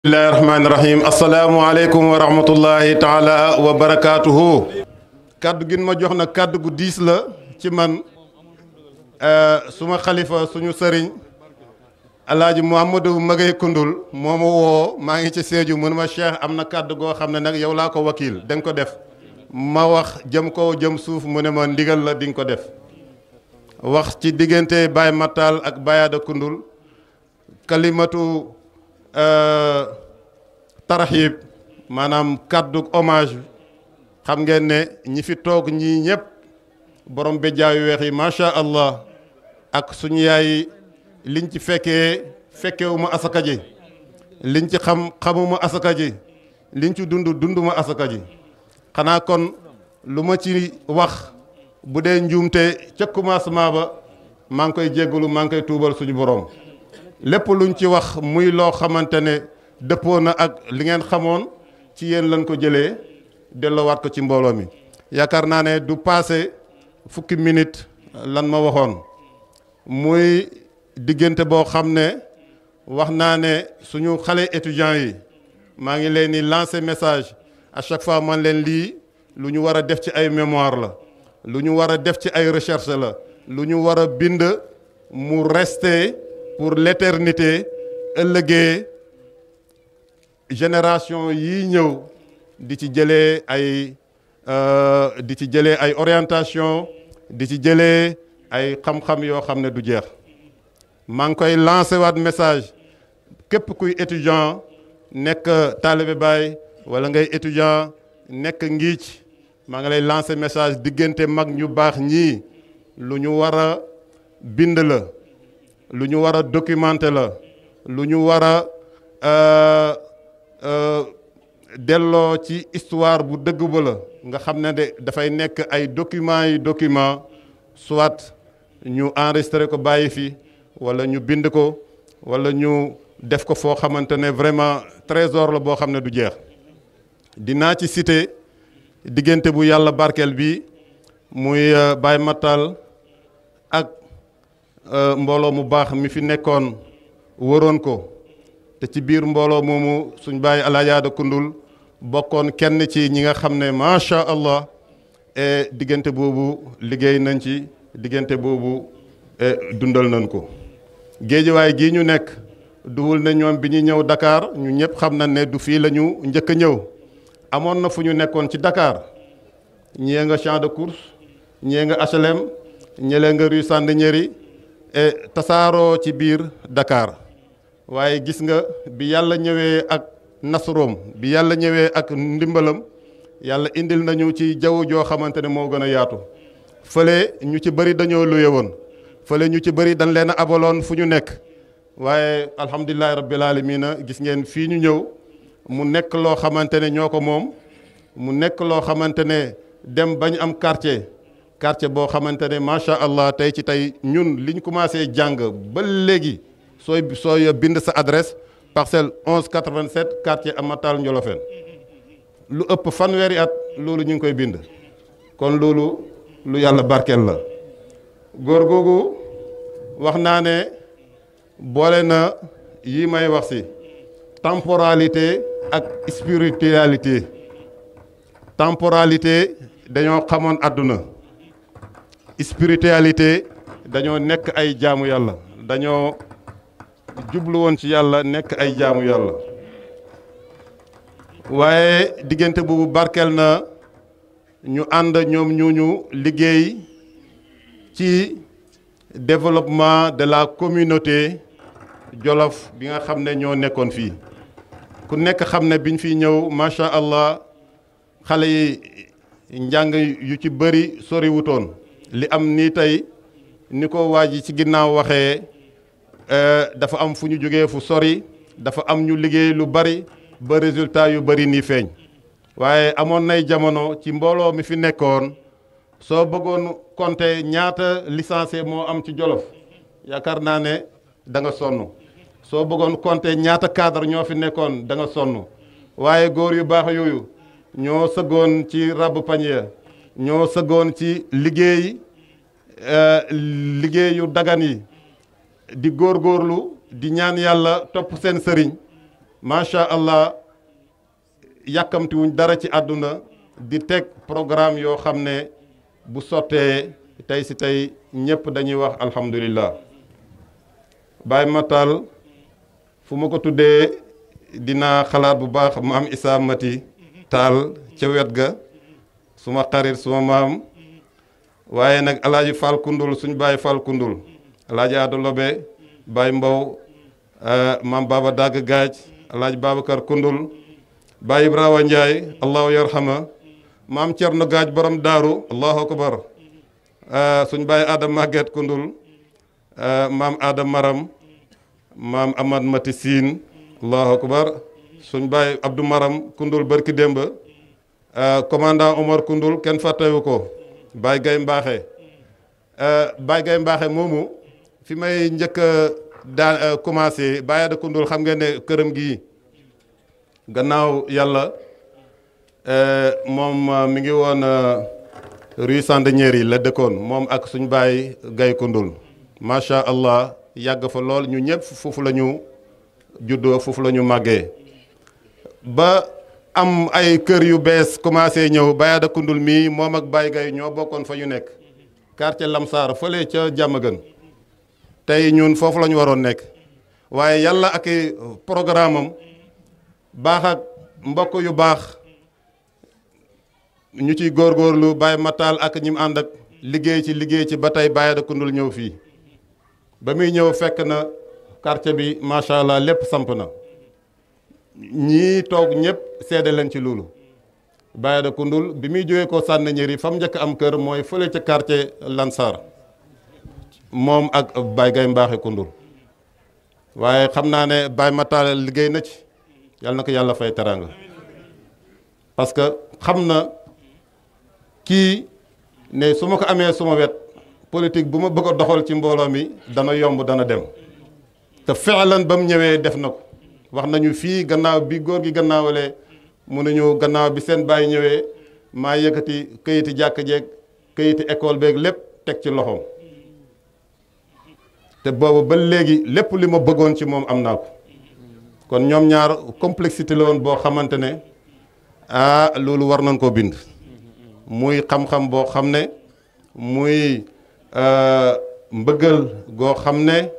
bismillahi rahmaani rahim asalaamualeykum wa rahmatullahi taala wa barakaatuhu. kaddu gin ma jox na kaddu gu diis la ci man suma xalifa suñu sëriñ alaaji Mouhamadou Magay Koundoul moo ma woo maa ngi ci Sédhiou mun ma Cheikh am na kaddu goo xam ne nag yow laa ko wakiil danga ko def ma wax jëm kaw jëm suuf mu ne ma ndigal la di nga ko def wax ci diggante Baye Matal ak Bayada Koundoul kalimatu tarxib maanaam kàddu hommage xam ngeen ne ñi fi toog ñii ñëpp borom béjjaayu weex yi macha allah ak suñu yaay liñ ci fekkewuma asaka ji liñ ci xamuma asaka ji liñ ci dunduma asaka ji xanaa kon lu ma ci wax bu dee njuumte ca commencement ba maa ngi koy jéggalu maa ngi koy tuubal suñu borom lépp luñ ci wax muy loo xamante ne dëppoo na ak li ngeen xamoon ci yéen lañ ko jëlee delloowaat ko ci mbooloo mi yaakaar naa ne du passé fukki minute lan ma waxoon muy diggante boo xam ne wax naa ne suñu xale étudiants yi maa ngi leen di lancer message à chaque fois man leen lii lu ñu war a def ci ay mémoire la lu ñu war a def ci ay recherche la lu ñu war a bind mu rester pour l'éternité ëllëgee génération yii ñëw di ci jëlee ay orientation di ci jëlee ay xam-xam yoo xam ne du jeex maa ngi koy lancé waat message képp kuy étudiant nekk taalibe Baay wala ngay étudiant nekk ngiic maa ngi lay lancé message diggante mag ñu baax ñii lu ñu war a bind la lu ñu war a documenter la lu ñu war a delloo ci histoire bu dëgg ba la nga xam ne de dafay nekk ay document soit ñu enregistré ko bàyyi fi wala ñu bind ko wala ñu def ko foo xamante ne vraiment trésor la boo xam ne du jeex dinaa ci citer diggante bu yàlla barkeel bi muy Baye Matal ak mbooloo mu baax mi fi nekkoon wëroon ko te ci biir mbooloo moomu suñ Baye Alaaji Koundoul bokkoon kenn ci ñi nga xam ne macha allah diggante boobu liggéey nañ ci diggante boobu dundal nañ ko. géejuwaay gii ñu nekk duwul ne ñoom bi ñu ñëw Dakar ñu ñëpp xam nañ ne du fii la ñu njëkk a ñëw amoon na fu ñu nekkoon ci Dakar ñee nga champ de course ñee nga HLM ñëlee nga rue Sandiniéry tasaaroo ci biir Dakar waaye gis nga bi yàlla ñëwee ak nasroom bi yàlla ñëwee ak ndimbalam yàlla indil nañu ci jaww joo xamante ne moo gën a yaatu fële ñu ci bëri dañoo luye woon fële ñu ci bëri dañ leen a abaloon fu ñu nekk waaye alhamdulilahi rabbil alamina gis ngeen fii ñu ñëw mu nekk loo xamante ne ñoo ko moom mu nekk loo xamante ne dem bañ am quartier boo xamante ne macha allah tey ci tey ñun liñ commencé jàng ba léegi sooy bind sa adresse parcelle 1187 quartier Amatal Njolofeen lu ëpp fanweeri at loolu ñu ngi koy bind kon loolu lu yàlla barkeel la góor googu wax naa ne boole na yi may wax si temporalité ak spiritualité dañoo xamoon àdduna spiritualité dañoo nekk ay jaamu yàlla dañoo jublu woon ci yàlla nekk ay jaamu yàlla waaye diggante boobu barkeel na ñu ànd ñoom ñu liggéey ci développement de la communauté Jolof bi nga xam ne ñoo nekkoon fii ku nekk xam ne biñ fi ñëw macha allah xale yi njàng yu ci bëri sori wutoon li am nii tey ni ko waa ji ci ginnaaw waxee dafa am fu ñu jógee fu sori dafa am ñu liggéey lu bari ba résultat yu bari nii feeñ waaye amoon nay jamono ci mbooloo mi fi nekkoon soo bëggoon compter ñaata licencié moo am ci Jolof yaakaar naa ne da nga sonn soo bëggoon compter ñaata cadre ñoo fi nekkoon da nga sonn waaye góor yu baax yooyu ñoo sëggoon ci rabb pañe ñoo sëggoon ci liggéey yu dagan yi di góorgóorlu di ñaan yàlla topp seen sëriñ macha allah yàkkamtiwuñ dara ci àdduna di teg programme yoo xam ne bu sottee tey si tey ñëpp dañuy wax alhamdulillah. Baye Matal fu ma ko tuddee dinaa xalaat bu baax maam Issa Mati Taal ca wet ga suma xarit suma maam waaye nag alaaji Fall Kundul suñ Baye Fall Kundul alaaji Ado Lobe Baye Mbow maam Baba Dagg Gaaj alaaji Babacar Kundul Baye Ibrahima Ndiaye allahu yarhama maam Cerno Gaaj borom daaru allahu akbar suñ Baye Adam Maguette Kundul maam Adam Maram maam Amad Mati Siin allahu akbar suñ Baye Abdou Maram Kundul barki démba commandant Omar Kundul kenn fàttewu ko Baye Gaye Mbaaxe Baye Gaye Mbaaxe moomu fi may njëkk daan commencé Baye Ada Kundul xam ngeen ne këram gi gannaaw yàlla moom mi ngi woon rue Sandiniéry la dëkkoon moom ak suñ Baye Gaye Kundul macha allah yàgg fa lool ñu ñëpp foofu la ñu juddoo foofu la ñu màggee ba am ay kër yu bees commencé ñëw Baye Ada Kundul mii moom ak Baye Gaye ñoo bokkoon fa ñu nekk quartier Lamsar fële ca Diamaguène tey ñun foofu la ñu waroon nekk waaye yàlla ak programme am baax ak mbokk yu baax ñu ciy góorgóorlu Baye Matal ak ñi mu ànd ak liggéey ci ba tey Baye Ada Kundul ñëw fii ba muy ñëw fekk na quartier bi macha allah lépp samp na ñii toog ñëpp seede leen ci loolu Baye Ada Kundul bi muy jógee ko Sandiniéry fam njëkk am kër mooy fële ca quartier Lansar moom ak Baye Gaye Mbaaxe Kundul waaye xam naa ne Baye Matal liggéey na ci yàlla na ko yàlla fay teranga parce que xam na kii ne su ma ko amee suma wet politique bu ma bëgg a doxal ci mbooloo mi dana yomb dana dem te fexlan ba mu ñëwee def na ko wax nañu fii gannaaw bi góor gi gannaawalee mu nañu gannaaw bi seen bàyyi ñëwee maa yëkkati këyiti jàkk jeeg këyiti école beeg lépp teg ci loxoom te boobu ba léegi lépp li ma bëggoon ci moom am naa ko kon ñoom ñaar complexité la woon boo xamante ne loolu war nañ koo bind muy xam-xam boo xam ne muy mbëggal goo xam ne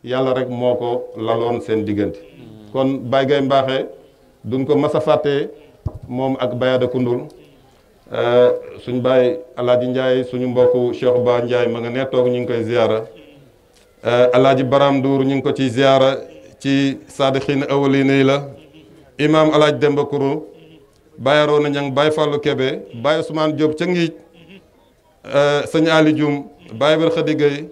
yàlla rek moo ko laloon seen diggante kon Baye Gaye Mbaaxe duñ ko mas a fàtte moom ak Baye Ada Kundul suñ Baye Alaaji Ndiaye suñu mbokku Cheikh Ba Ndiaye ma nga ne toog ñu ngi koy ziyaara Alaaji Baram Ndour ñu ngi ko ci ziyaara ci saadixiin awwaliina yi la imam Alaaji Demba Kourou Baye Roona Ñang Baye Fallou Kébé Baye Ousmane Diop ca Ngiij sëñ Ali Dioum Baye Bar Khady Gueye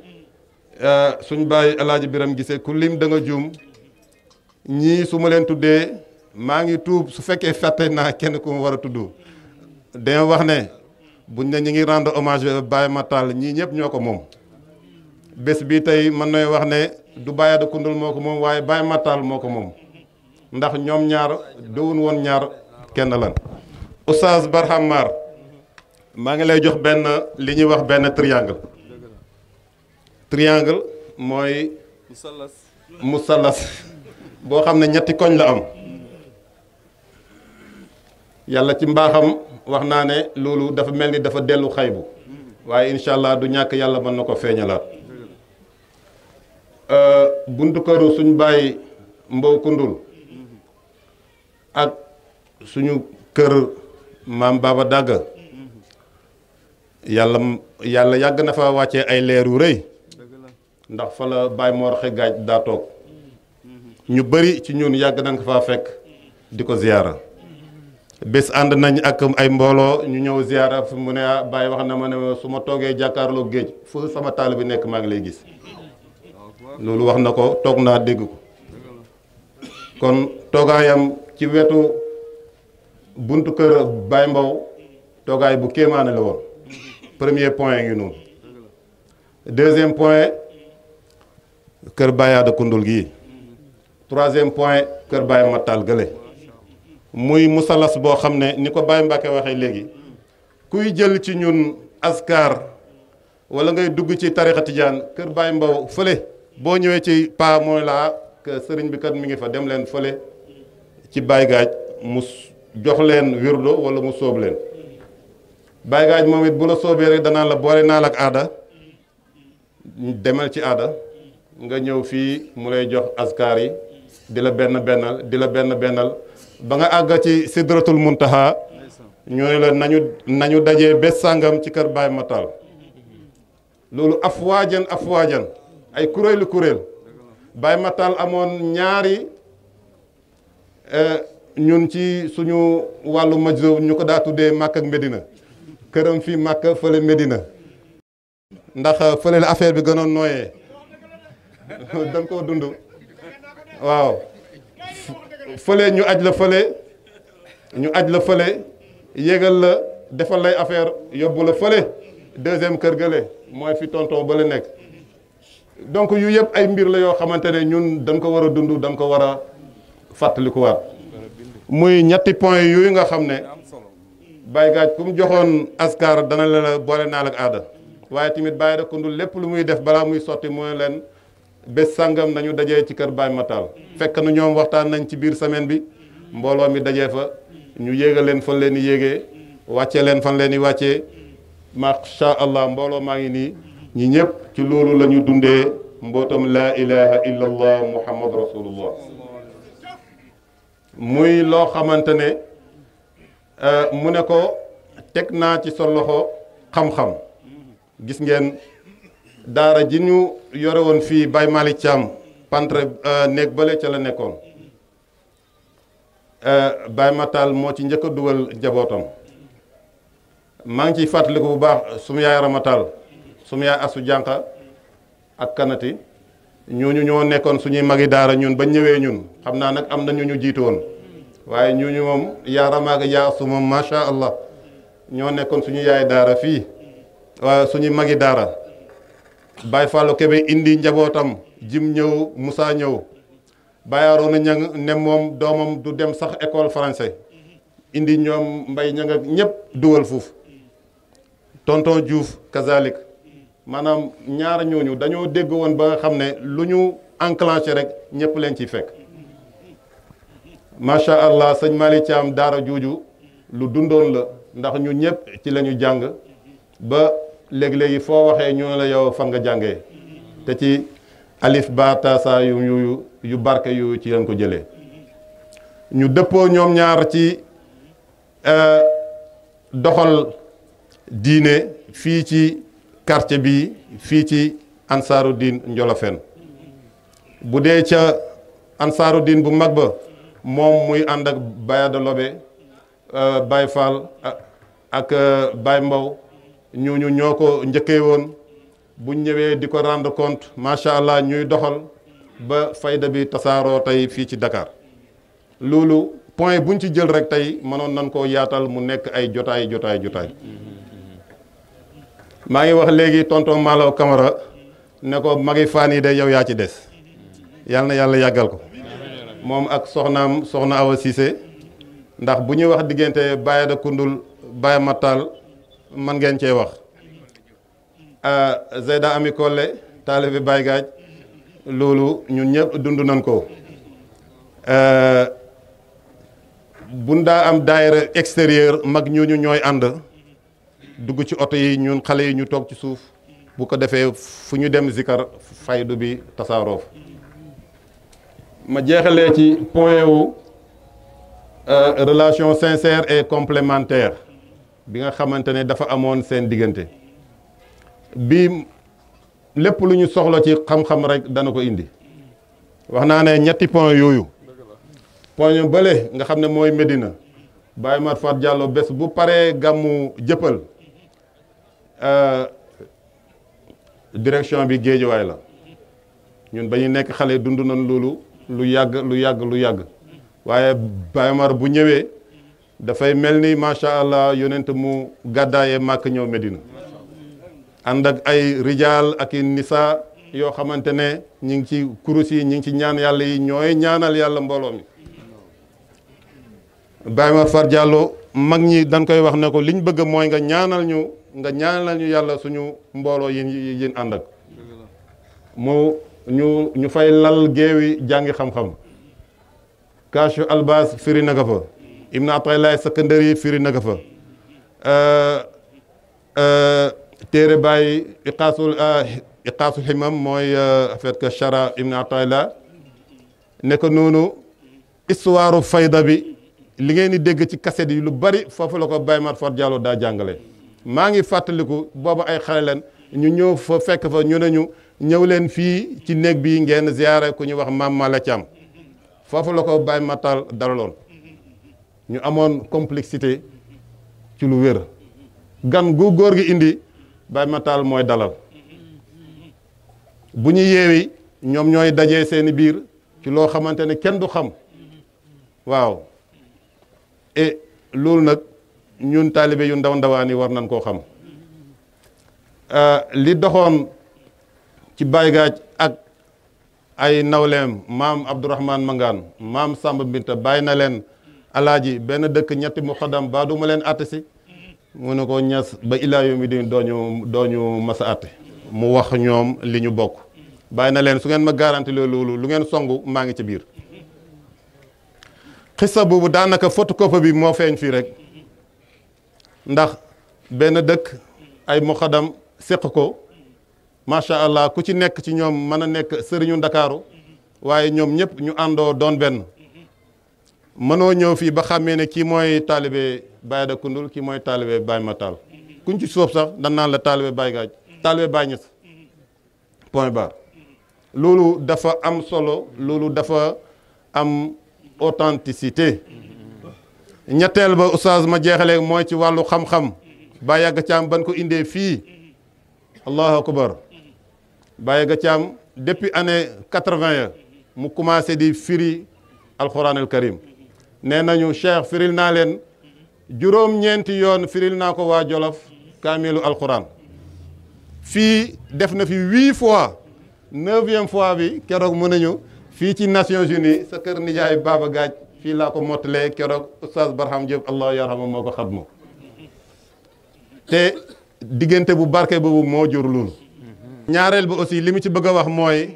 suñ Baye Alaaji Biram Gisee ku lim da nga juum ñii su ma leen tuddee maa ngi tuub su fekkee fàtte naa kenn ku ma war a tudd dama wax ne buñ ne ñi ngi rendre hommage Baye Matal ñii ñëpp ñoo ko moom bés bi tey mën nay wax ne du Baye Ada Kundul moo ko moom waaye Baye Matal moo ko moom ndax ñoom ñaar dowun woon ñaar kenn lan Oustaz Barham Mar maa ngi lay jox benn li ñuy wax benn triangle mooy musallas boo xam ne ñetti koñ la am yàlla ci mbaaxam wax naa ne loolu dafa mel ni dafa dellu xaybu waaye incha allah du ñàkk yàlla mën na ko feeñalaat buntu këru suñ bàyyi Mbow Kundul ak suñu kër maam Baba Dagg yàlla yàgg na fa wàccee ay leer yu rëy ndax fa la Baye Mor Xegaaj daa toog ñu bëri ci ñun yàgg nañ ko faa fekk di ko ziyaara bés ànd nañ ak ay mbooloo ñu ñëw ziyaara fu mu ne Baye wax na ma ne su ma toogee jàkkaarloo géej fu sama taal bi nekk maa ngi lay gis loolu wax na ko toog naa dégg ko kon toogaayam ci wetu buntu kër Baye Mbow toogaay bu kéemaane la woon premier point ngi noonu deuxième point kër Baye Ada Kundul gii troisième point kër Baye Matal gële muy musalas boo xam ne ni ko Baye Mbacke waxee léegi kuy jël ci ñun askar wala ngay dugg ci tarixa tijaan kër Baye Mbow fële boo ñëwee ci pa mooy laa que sëriñ bi kat mi ngi fa dem leen fële ci Baye Gaaj mu jox leen wirdo wala mu sóob leen Baye Gaaj moom it bu la sóobee rek danaa la boole naa la ak aada demal ci aada nga ñëw fii mu lay jox askar yi di la benn bennal ba nga àgg ci sidratul muntaha ñu ne la nañu dajee bés sàngam ci kër Baye Matal loolu afwaajan ay kuréel Baye Matal amoon ñaari ñun ci suñu wàllu majzo ñu ko daa tuddee Makka ak Medina këram fii Makka fële Medina ndax fële la affaire bi gënoon nooyee dañ koo dund waaw fële ñu aj la fële yéegal la defal lay affaire yóbbu la fële deuxième kër gële mooy fi tonton ba la nekk donc yu yëpp ay mbir la yoo xamante ne ñun dañ ko war a dund dañ ko war a fàttalikuwaat muy ñetti point yooyu nga xam ne Baye Gaaj ku mu joxoon askar dana la boole naa ak aada waaye tamit Baye da kundul lépp lu muy def balaa muy sotti mooy leen bés sàngam nañu dajee ci kër Baye Matal fekk na ñoom waxtaan nañ ci biir semaine bi mbooloo mi dajee fa ñu yéegal leen fan leen di yéegee wàccee leen fan leen di wàccee macha allah mbooloo maa ngi nii ñi ñëpp ci loolu la ñu dundee mbootam laa ilaha illa allah muhammad rasulullah muy loo xamante ne mu ne ko teg naa ci sa loxo xam-xam gis ngeen daara ji ñu yore woon fii Baye Malick Thiam pantre néeg bale ca la nekkoon Baye Matal moo ci njëkk a dugal njabootam maa ngi ciy fàttaliku bu baax suma yaay Ramatal suma yaay Asu Jànqa ak Kanati ñooñu ñoo nekkoon suñuy magi daara ñun ba ñëwee ñun xam naa nag am na ñu jiitu woon waaye ñooñu moom yaa Ramaga yaa Asu moom macha allah ñoo nekkoon suñu yaay daara fii waaye suñuy magi daara Baye Fallou Kébé indi njabootam jim ñëw Moussa ñëw Baye Arona Ñang ne moom doomam du dem sax école français indi ñoom mbay ña nga ñëpp dugal foofu tonton Diouf kazalik maanaam ñaara ñooñu dañoo dégg woon ba nga xam ne lu ñu enclenché rek ñëpp leen ciy fekk macha allah sëñ Malick Thiam daara juuju lu dundoon la ndax ñu ñëpp ci la ñu jàng ba léegi-léegi foo waxee ñu la yow fan nga jàngee te ci alif ba tasa yu barke yu ci lañ ko jëlee ñu dëppoo ñoom ñaar ci doxal diine fii ci quartier bi fii ci ansaaru diin Njolofeen bu dee ca ansaaru diin bu mag ba moom muy ànd ak Baye Adalobe Baye Fall ak Baye Mbow ñooñu ñoo ko njëkkee woon bu ñëwee di ko rendre compte macha allah ñuy doxal ba fayda bi tasaaroo tey fii ci Dakar loolu point buñ ci jël rek tey mënoon nañ koo yaatal mu nekk ay jotaay maa ngi wax léegi tonton Malaw Camara ne ko magi fan yi de yow yaa ci des yal na yàlla yàggal ko moom ak soxna Awa Cissé ndax bu ñuy wax diggante Baye da Kundul Baye Matal man ngeen cee wax Zeyda Ami Kolle taalibe Baye Gaaj loolu ñun ñëpp dund nañ ko bun daa am daayira extérieur mag ñooñu ñooy ànd dugg ci oto yi ñun xale yi ñu toog ci suuf bu ko defee fu ñu dem zikar faydu bi tasaaroof ma jeexalee ci point wu relation sincère et complémentaire bi nga xamante ne dafa amoon seen diggante bi lépp lu ñu soxla ci xam-xam rek dana ko indi wax naa ne ñetti point yooyu point yu bële nga xam ne mooy Medina Baye Mat Fat Diallo bés bu paree gàmmu jëppal direction bi géejuwaay la ñun ba ñu nekk xale dund nañ loolu lu yàgg waaye Baye Mar bu ñëwee dafay mel ni macha allah yonent mu gàddaayee màkk ñëw Medina ànd ak ay rijaal ak i nisa yoo xamante ne ñi ngi ci kurus yi ñi ngi ci ñaan yàlla yi ñooy ñaanal yàlla mbooloo mi Baye Mar Fat Diallo mag ñi dañ koy wax ne ko liñ bëgg mooy nga ñaanal ñu yàlla suñu mbooloo yéen ànd ak ñu fay lal géewi jàngi xam-xam Kaashu Albas firi na ko fa Ibn Ataylah Sakandari firi na ko fa téere bàyyi iqaasul himam mooy fait que chara Ibn Ataylah ne ko noonu histoire fayda bi li ngeen di dégg ci cassette yi lu bari foofu la ko Baye Mat Fat Diallo daa jàngale maa ngi fàttaliku booba ay xale leen ñu ñëw fa fekk fa ñu ne ñu ñëw leen fii ci néeg bi ngeen ziyaare ku ñu wax Maam Mala Thiam foofu la ko Baye Matal dalaloon ñu amoon complexité ci lu wér gan gu góor gi indi Baye Matal mooy dalal bu ñu yeewi ñoom ñooy dajee seeni biir ci loo xamante ne kenn du xam waaw et loolu nag ñun taalibe yu ndaw ndawaan yi war nañ koo xam li doxoon ci Baye Gaaj ak ay nawleem maam Abdourahmane Mangane maam Samba Binta bàyyi na leen alaaji benn dëkk ñetti mu xadam ba du ma leen àtte si mu ne ko ñas ba ilaa yomi di dooñu masa àtte mu wax ñoom li ñu bokk bàyyi na leen su ngeen ma garanti loolu lu ngeen songu maa ngi ci biir xissa boobu daanaka photocopie bi moo feeñ fii rek ndax benn dëkk ay mu xadam séq ko macha allah ku ci nekk ci ñoom mën a nekk sëriñu ndakaaru waaye ñoom ñëpp ñu àndoo doon benn mënoo ñëw fii ba xàmmee ne kii mooy taalibe Baye da Koundoul kii mooy taalibe Baye Matal kuñ ci sóob sax dan naan la taalibe Baye Gaaj taalibe Baye Ñas point barre loolu dafa am solo loolu dafa am authenticité ñetteel ba oustaz ma jeexalee mooy ci wàllu xam-xam Baye Yàgg Caam ban ko indee fii allahu akbar Baye Yàgg Caam depuis année 80 ya mu commencé di firi alquran al karim nee nañu cheikh firil naa leen juróom-ñeenti yoon firil naa ko waa Jolof kaamilu alquran fii def na fi 8 fois 9e fois bi keroog mën nañu fii ci Nations Unies sa kër nijaay Baba Gaaj fii laa ko mottalee keroog oustaz Barham Diop allah yarhama moo ko xadmu te diggante bu barke boobu moo jur loolu ñaareel ba aussi li mu ci bëgg a wax mooy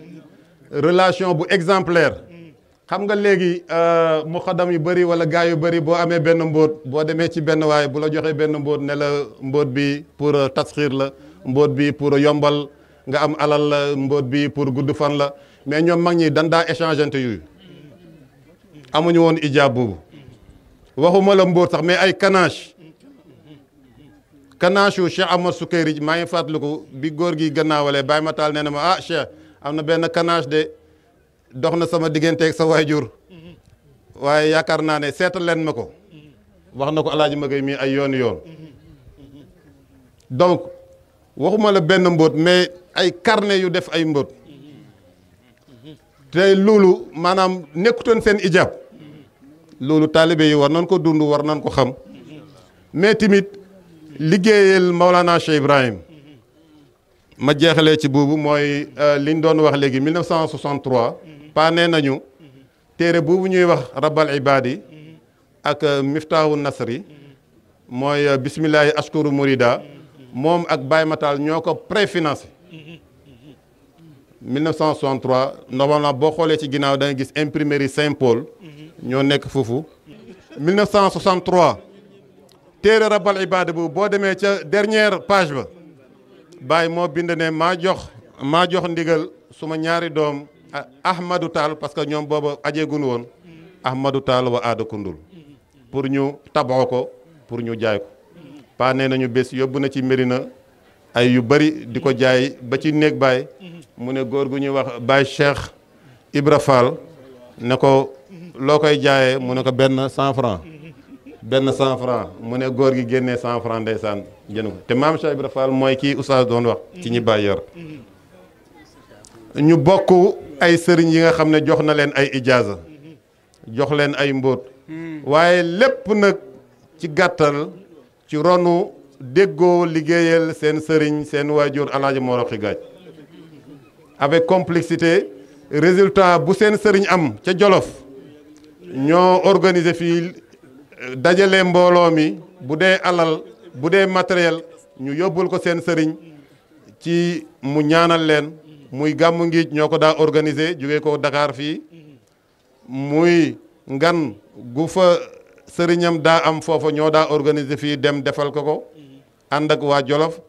relation bu exemplaire xam nga léegi muxaddam yu bëri wala gars yu bëri boo amee benn mbóot boo demee ci benn waay bu la joxee benn mbóot ne la mbóot bi pour tasxiir la mbóot bi pour yombal nga am alal la mbóot bi pour gudd fan la mais ñoom mag ñi dan daa échangeante yooyu amuñu woon ijaab boobu waxuma la mbóot sax mais ay kanaache yu Cheikh Ahmad Sukayrij maa ngi fàttaliku bi góor gi gannaawalee Baye Matal nee na ma ah Cheikh am na benn kanaache de dox na sama digganteeg sa waajur waaye yaakaar naa ne seetal leen ma ko wax na ko alaaji Magay mi ay yoon yoon donc waxuma la benn mbóot mais ay carnet yu def ay mbóot te loolu maanaam nekkutoon seen ijab loolu taalibe yi war nañ ko dund war nañ ko xam mais tamit liggéeyal Maulana Cheikh Ibrahim ma jeexalee ci boobu mooy liñ doon wax léegi 1963 paane nañu téere boobu ñuy wax Rabbal Ibadi ak Miftaahu Nasri mooy bismillahi ashkuru murida moom ak Baye Matal ñoo ko préfinancé 1963 normalement boo xoolee ci ginnaaw da nga gis imprimerie Saint-Paul ñoo nekk foofu 1963 téere Rabbal Ibadi boobu boo demee ca dernière page ba Baye moo bind ne maa jox ndigal suma ñaari doom Ahmadou Tall parce que ñoom booba ajeegun woon Ahmadou Tall wa Aada Koundoul pour ñu taboo ko pour ñu jaay ko pa nee nañu bés yóbbu na ci Mérina ay yu bëri di ko jaay ba ci néeg Baye mu ne góor gu ñuy wax Baye Cheikh Ibra Fall ne ko loo koy jaayee mu ne ko benn 100 francs mu ne góor gi génnee 100 francs ndeysaan jënd ko te maam Cheikh Ibra Fall mooy kii oustaz doon wax ci ñi Baye yor ñu bokk ay sëriñ yi nga xam ne jox na leen ay ijaaza jox leen ay mbóot waaye lépp nag ci gàttal ci ronu déggoo liggéeyal seen sëriñ seen waajur alaaji Mor Roqi Gaaj avec complexité résultat bu seen sëriñ am ca Jolof ñoo organiser fii dajale mbooloo mi bu dee alal bu dee matériel ñu yóbbul ko seen sëriñ ci mu ñaanal leen muy gàmmu ngiij ñoo ko daa organiser jógee ko Dakar fii muy ngan gu fa sëriñam daa am foofa ñoo daa organiser fii dem defal ko ànd ak waa Jolof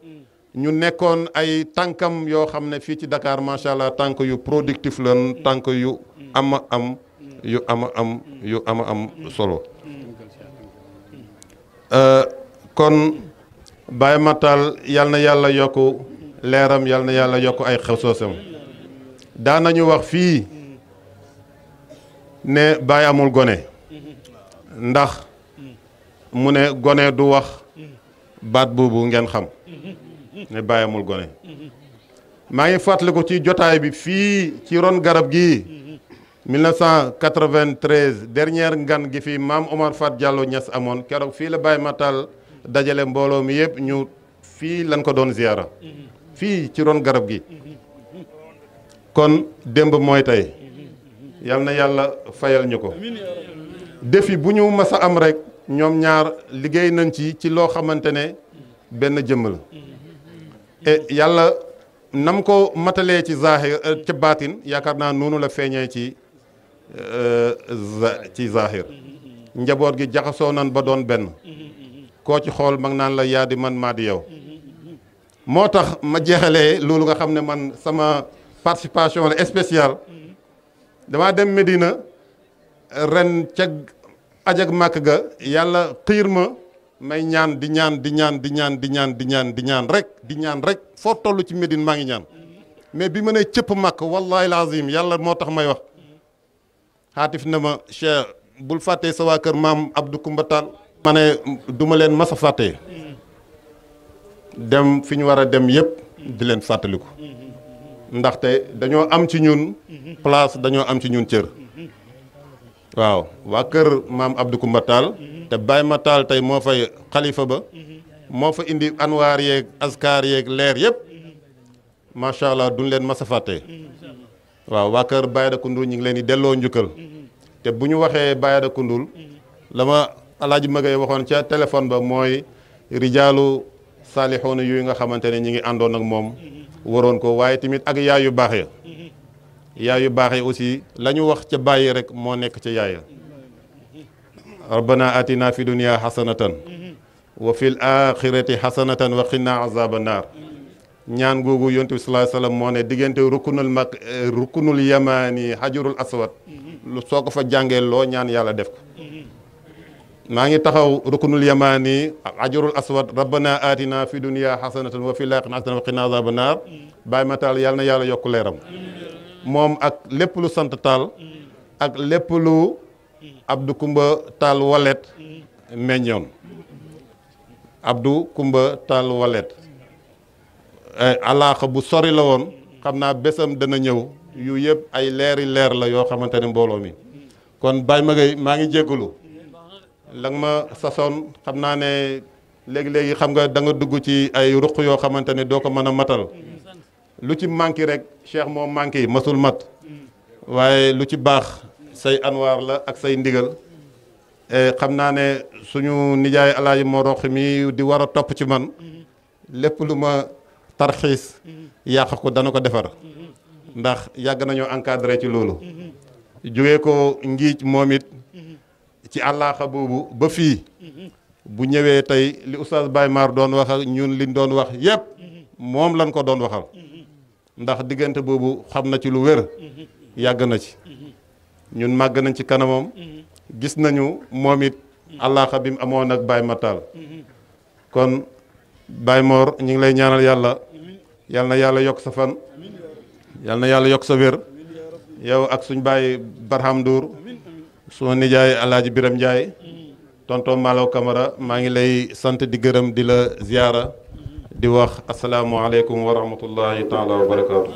ñu nekkoon ay tànkam yoo xam ne fii ci Dakar macha allah tànk yu productif lan tànk yu ama am solo kon Baye Matal yal na yàlla yokk leeram yal na yàlla yokk ay xesoosam daanañu wax fii ne Baye amul gone ndax mu ne gone du wax baat boobu ngeen xam ne Baye amul gone maa ngi fàttaliku ci jotaay bi fii ci ron garab gii 1993 dernière ngan gi fi maam Omar Fat Diallo Niass amoon keroog fii la Baye Matal dajale mbooloo mi yëpp ñu fii lañ ko doon ziyaara fii ci ron garab gi kon démb mooy tey yal na yàlla fayal ñu ko défi bu ñu mas a am rek ñoom ñaar liggéey nañ ci loo xamante ne benn jëmm la et yàlla nam ko matalee ci zahir ci baatin yaakaar naa noonu la feeñee ci zahir njaboot gi jaxasoo nan ba doon benn koo ci xool mag naan la yaa di man maa di yow moo tax ma jeexalee loolu nga xam ne man sama participation la spéciale damaa dem Medina ren ca ajak màkk ga yàlla xiir ma may ñaan di ñaan rek foo toll ci Medine maa ngi ñaan mais bi ma nee cëpp màkk wallahi lazim yàlla moo tax may wax xaatif na ma Cheikh bul fàttee sa waa kër maam Abdou Koumba Tall ma ne duma leen mas a fàttee dem fi ñu war a dem yëpp di leen fàttaliku ndaxte dañoo am ci ñun place dañoo am ci ñun cër waaw waa kër maam Abdou Koumba Tall te Baye Matal tey moo fay xalifa ba moo fa indi anwaar yeeg askar yeeg leer yëpp macha allah duñ leen mas a fàttee waaw waa kër Baye da Koundoul ñu ngi leen di delloo njukkal te bu ñu waxee Baye da Koundoul la ma alaaji Magay waxoon ca téléphone ba mooy rijaalu saalixoona yooyu nga xamante ne ñi ngi àndoon ak moom waroon ko waaye tamit ak yaay yu baax ya yaay yu baax yi aussi la ñu wax ca bàyyi rek moo nekk ca yaaya rabbana atina fi dunya xasanatan wa fil axirati xasanatan wa qina azaba naar ñaan googu yonent bi sallallahu alayhi wasallam moo ne diggante rukunul yamaani hajarul aswad lu soo ko fa jàngee loo ñaan yàlla def ko maa ngi taxaw rukunul yamaani hajarul aswad rabbana atina fi dunya xasanatan wa fil axirati xasanatan wa qina azaba naar Baye Matal yàlla na yàlla yokk leeram moom ak lépp lu sant Tall ak lépp lu Abdou Koumba Tall Walet meññoon Abdou Koumba Tall Walet alaaxa bu sori la woon xam naa bésam dana ñëw yu yëpp ay leeri leer la yoo xamante ne mbooloo mi kon Baye Magay maa ngi jégalu la nga ma sasoon xam naa ne léegi-léegi xam nga da nga dugg ci ay ruq yoo xamante ne doo ko mën a matal lu ci manqué rek Cheikh moo manqué masul mat waaye lu ci baax say anwaar la ak say ndigal xam naa ne suñu nijaay alaaji moo roq mi di war a topp ci man lépp lu ma tarxiis yàq ko dana ko defar ndax yàgg nañoo encadré ci loolu jógee ko ngiic moom it ci àllaaxa boobu ba fii bu ñëwee tey li oustaz Baye Mar doon wax ak ñun liñ doon wax yépp moom lañ ko doon waxal ndax diggante boobu xam na ci lu wér yàgg na ci ñun màgg nañ ci kanamam gis nañu moom it àllaaxa bi mu amoon ak Baye Matal kon Baye Mor ñu ngi lay ñaanal yàlla yal na yàlla yokk sa fan yal na yàlla yokk sa wér yow ak suñ Baye Barham Ndour suma nijaay Alaaji Biram Ndiaye tonton Malaw Camara maa ngi lay sant di gërëm di la ziyaara di wax asalaamualeykum wa rahmatullahi taala wa barakaatu